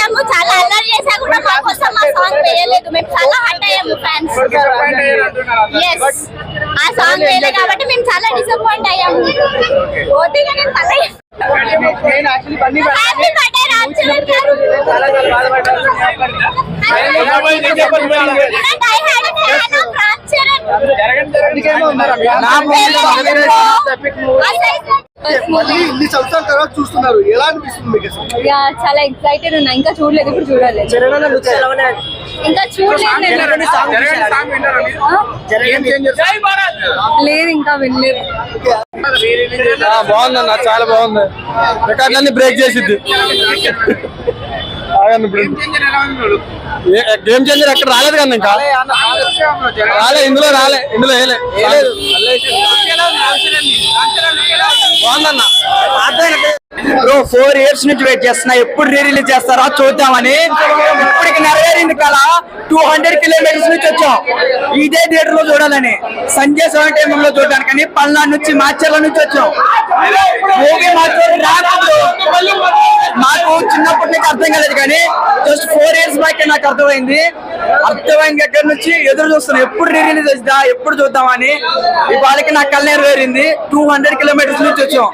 వచ్చాము, చాలా అల్లరి చేసా కూడా మా కోసం మా సాంగ్ వేయలేదు. మేము చాలా హర్ట్ అయ్యాము ఫ్యాన్స్. ఎస్, ఆ సాంగ్ వేయలేదు కాబట్టి మేము చాలా డిసప్పాయింట్ అయ్యాము. ఓటీగా నేను హ్యాపీ బర్త్డే రామ్ చరణ్ గారు. చాలా ఎక్సైటెడ్ ఉన్నా, ఇంకా చూడలేదు, ఇప్పుడు చూడాలి. ఇంకా చూడలేదు, లేదు ఇంకా వినలేదు. బాగుందన్న, చాలా బాగుంది. రికార్డులన్నీ బ్రేక్ చేసిద్ది. గేమ్ చేంజర్ ఎక్కడ రాలేదు కదా, ఇంకా రాలే, ఇందులో వేయలేదు. బాగుందన్న. బ్రో 4 years నుంచి వెయిట్ చేస్తున్నా, ఎప్పుడు రిలీజ్ చేస్తారా చూద్దామని. ఇప్పటికి నెరవేరింది కదా, 200 kilometers నుంచి వచ్చాం ఇదే థియేటర్ లో చూడాలని. సంజయ్ 7 time లో చూడడానికని పల్నాడు నుంచి మాచర్ల నుంచి వచ్చాం. మూవీ మాకు చిన్నప్పటి నుంచి అర్థం కాలేదు, కానీ జస్ట్ 4 years బ్యాక్ నాకు అర్థమైంది దగ్గర నుంచి ఎదురు చూస్తున్నాం, ఎప్పుడు రిలీజ్ చేద్దా, ఎప్పుడు చూద్దామని. ఈ వాళ్ళకి నా కళ్ళు నెరవేరింది. 200 kilometers నుంచి వచ్చాం.